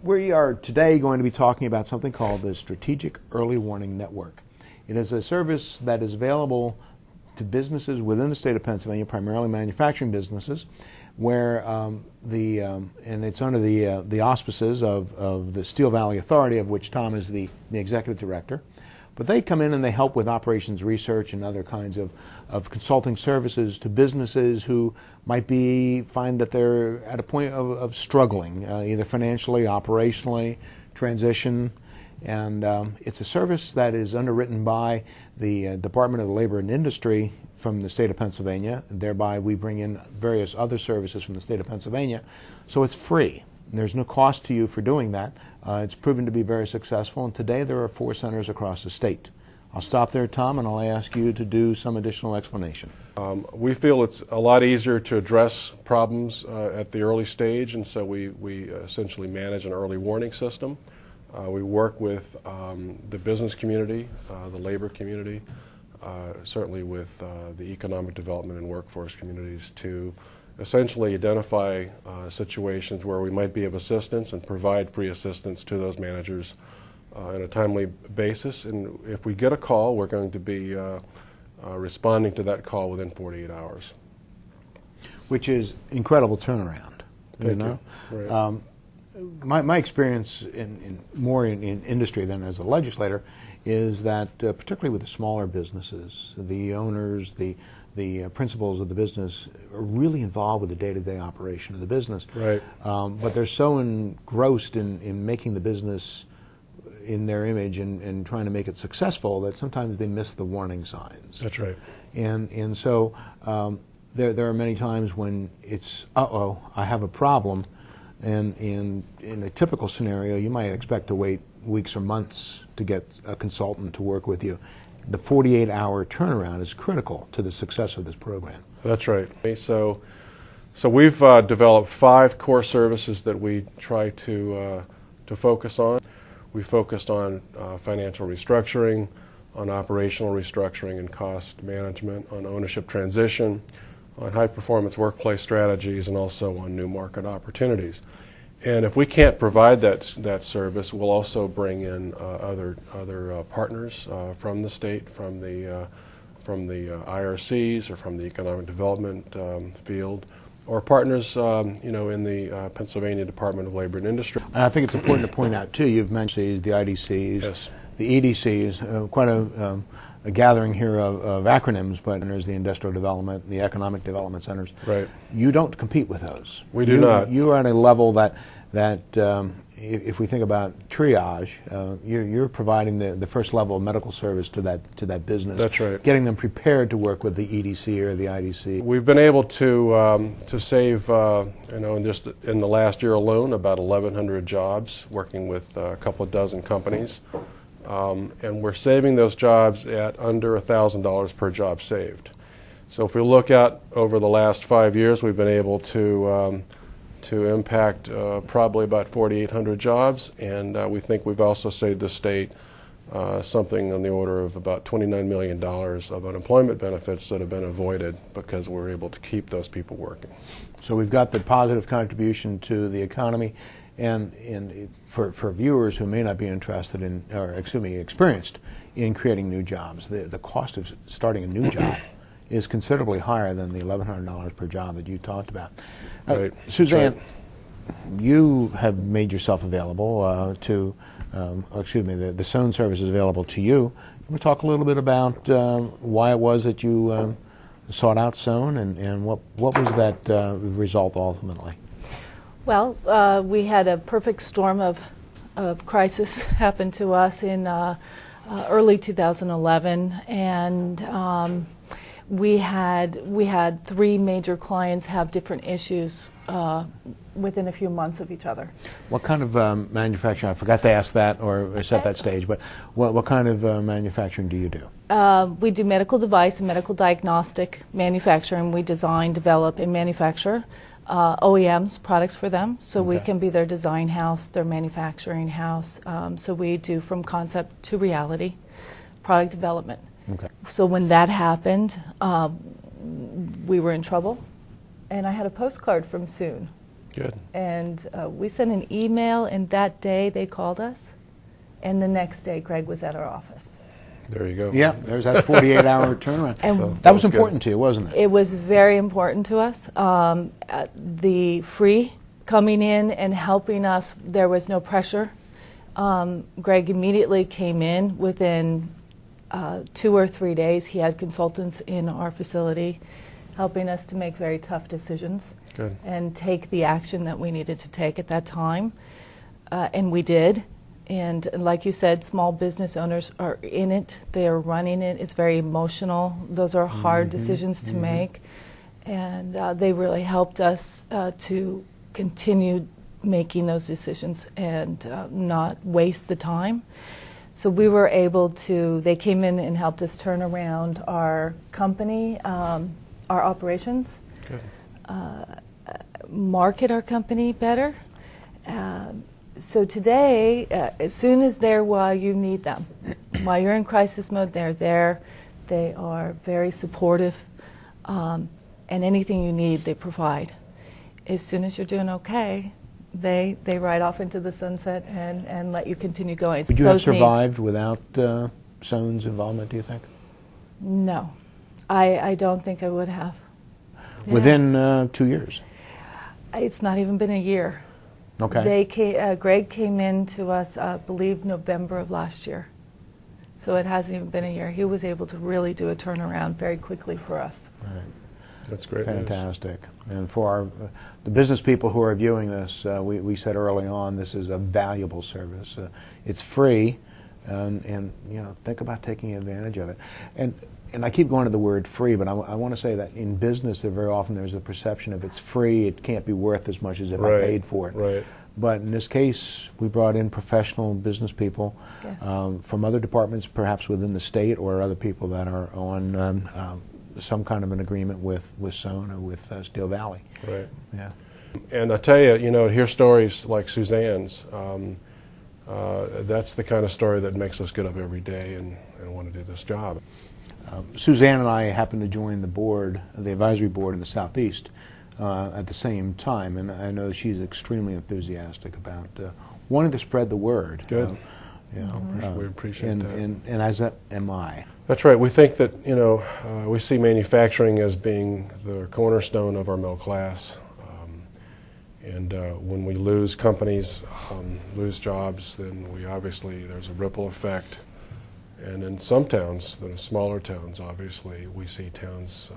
We are today going to be talking about something called the Strategic Early Warning Network. It is a service that is available to businesses within the state of Pennsylvania, primarily manufacturing businesses, where and it's under the auspices of the Steel Valley Authority, of which Tom is the executive director. But they come in and they help with operations research and other kinds of consulting services to businesses who might find that they're at a point of struggling, either financially, operationally, transition. And it's a service that is underwritten by the Department of Labor and Industry from the state of Pennsylvania. Thereby we bring in various other services from the state of Pennsylvania. So it's free. There's no cost to you for doing that. It's proven to be very successful, and today there are 4 centers across the state. I'll stop there, Tom, and I'll ask you to do some additional explanation. We feel it's a lot easier to address problems at the early stage, and so we essentially manage an early warning system. We work with the business community, the labor community, certainly with the economic development and workforce communities to essentially identify situations where we might be of assistance and provide free assistance to those managers on a timely basis. And if we get a call, we're going to be responding to that call within 48 hours. Which is incredible turnaround. Thank you. Right. My experience more in industry than as a legislator is that particularly with the smaller businesses, the owners, the principals of the business are really involved with the day-to-day operation of the business. Right. But they're so engrossed in making the business in their image and trying to make it successful that sometimes they miss the warning signs. That's right. And so there are many times when it's, uh-oh, I have a problem. And in a typical scenario, you might expect to wait weeks or months to get a consultant to work with you. The 48-hour turnaround is critical to the success of this program. That's right. So we've developed 5 core services that we try to focus on. We focused on financial restructuring, on operational restructuring and cost management, on ownership transition, on high-performance workplace strategies, and also on new market opportunities. And if we can't provide that service, we'll also bring in other partners from the state, from the IRCs or from the economic development field, or partners, in the Pennsylvania Department of Labor and Industry. And I think it's important to point out too. You've mentioned the IDCs, yes, the EDCs, quite a gathering here of acronyms, but there's the Industrial Development, the Economic Development Centers. Right. You don't compete with those. We do not. You are at a level that if we think about triage, you're providing the first level of medical service to that business. That's right. Getting them prepared to work with the EDC or the IDC. We've been able to save, just in the last year alone, about 1,100 jobs, working with a couple of dozen companies. And we're saving those jobs at under $1,000 per job saved. So if we look at over the last 5 years, we've been able to impact probably about 4,800 jobs, and we think we've also saved the state something on the order of about $29 million of unemployment benefits that have been avoided because we're able to keep those people working. So we've got the positive contribution to the economy. And for viewers who may not be interested in, or excuse me, experienced in creating new jobs, the cost of starting a new job is considerably higher than the $1,100 per job that you talked about. Right. Suzanne, right. You have made yourself available the SEWN service is available to you. Can we talk a little bit about why it was that you sought out SEWN and what was that result ultimately? Well, we had a perfect storm of crisis happen to us in early 2011, and we had 3 major clients have different issues within a few months of each other. What kind of manufacturing? I forgot to ask that or set that stage, but what kind of manufacturing do you do? We do medical device and medical diagnostic manufacturing. We design, develop, and manufacture OEMs products for them, so we can be their design house, their manufacturing house. So we do from concept to reality product development. Okay. So when that happened, we were in trouble, and I had a postcard from SEWN Good. And we sent an email, and that day they called us, and the next day Greg was at our office. There you go. Yeah, there's that 48-hour turnaround. And So that was good. important to you, wasn't it? It was very important to us. The free coming in and helping us, there was no pressure. Greg immediately came in within 2 or 3 days. He had consultants in our facility helping us to make very tough decisions. Good. And take the action that we needed to take at that time. And we did. And like you said, small business owners are in it. They are running it. It's very emotional. Those are hard decisions to make. And they really helped us to continue making those decisions and not waste the time. So we were able to, they came in and helped us turn around our company, our operations. Good. Market our company better. So today, as soon as they're while you need them, while you're in crisis mode, they're there. They are very supportive, and anything you need, they provide. As soon as you're doing okay, they ride off into the sunset and let you continue going. Would you have Those needs. survived without SEWN's involvement, do you think? No, I don't think I would have. Within 2 years? It's not even been a year. Okay. Greg came in to us, I believe, November of last year. So it hasn't even been a year. He was able to really do a turnaround very quickly for us. Right. That's great news. Fantastic. And for the business people who are viewing this, we said early on, this is a valuable service. It's free, and you know, think about taking advantage of it. And I keep going to the word free, but I want to say that in business, very often there's a perception of it's free, it can't be worth as much as if I paid for it. Right. But in this case, we brought in professional business people Yes. from other departments, perhaps within the state, or other people that are on some kind of an agreement with SEWN or with Steel Valley. Right. Yeah. And I tell you, you know, hear stories like Suzanne's. That's the kind of story that makes us get up every day and want to do this job. Suzanne and I happened to join the board, the advisory board in the Southeast at the same time, and I know she's extremely enthusiastic about wanting to spread the word. Good. You know, We appreciate that. And as am I. That's right. We think that, you know, we see manufacturing as being the cornerstone of our middle class. And when we lose companies, lose jobs, then there's a ripple effect. And in some towns, the smaller towns, obviously, we see towns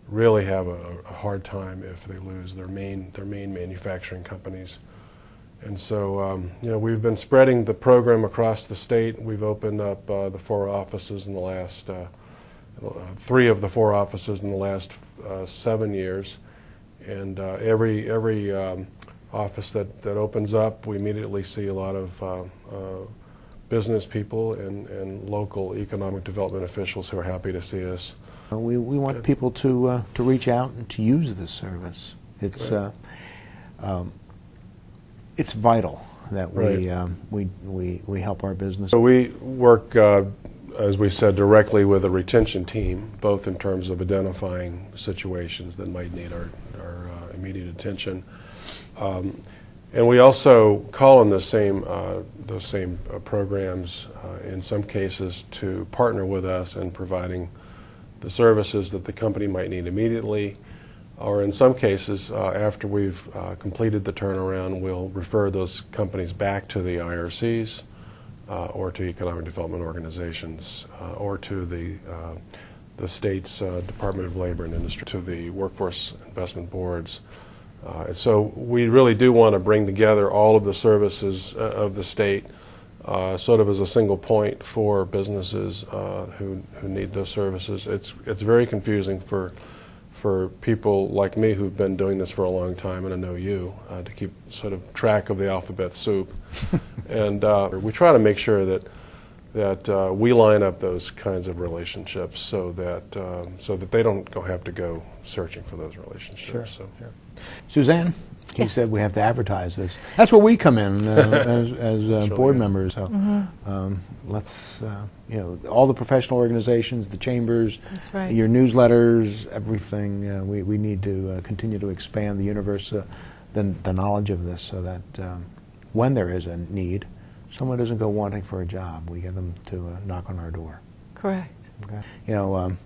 really have a hard time if they lose their main manufacturing companies. And so, you know, we've been spreading the program across the state. We've opened up the 4 offices in the last, 3 of the 4 offices in the last 7 years. And every office that opens up, we immediately see a lot of business people and local economic development officials who are happy to see us. We want people to reach out and to use this service. It's it's vital that we help our business. So we work, as we said, directly with a retention team, both in terms of identifying situations that might need our immediate attention. And we also call on those same programs in some cases to partner with us in providing the services that the company might need immediately, or in some cases after we've completed the turnaround, we'll refer those companies back to the IRCs or to economic development organizations or to the state's Department of Labor and Industry, to the workforce investment boards. So we really do want to bring together all of the services of the state sort of as a single point for businesses who need those services. It's very confusing for people like me who've been doing this for a long time, and I know you, to keep sort of track of the alphabet soup. And we try to make sure that we line up those kinds of relationships so that they don't have to go searching for those relationships. Sure. So. Sure. Suzanne, he said we have to advertise this. That's where we come in as board members. So let's, you know, all the professional organizations, the chambers, That's right. your newsletters, everything. We need to continue to expand the universe the knowledge of this, so that when there is a need, someone doesn't go wanting for a job. We get them to knock on our door. Correct. Okay. You know,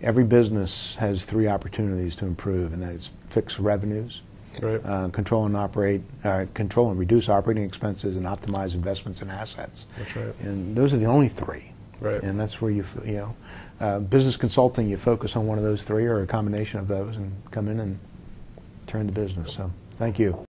every business has 3 opportunities to improve, and that is fix revenues, Right. control and reduce operating expenses, and optimize investments and assets. That's right. And those are the only 3. Right. And that's where business consulting, you focus on one of those 3 or a combination of those, and come in and turn the business. So, thank you.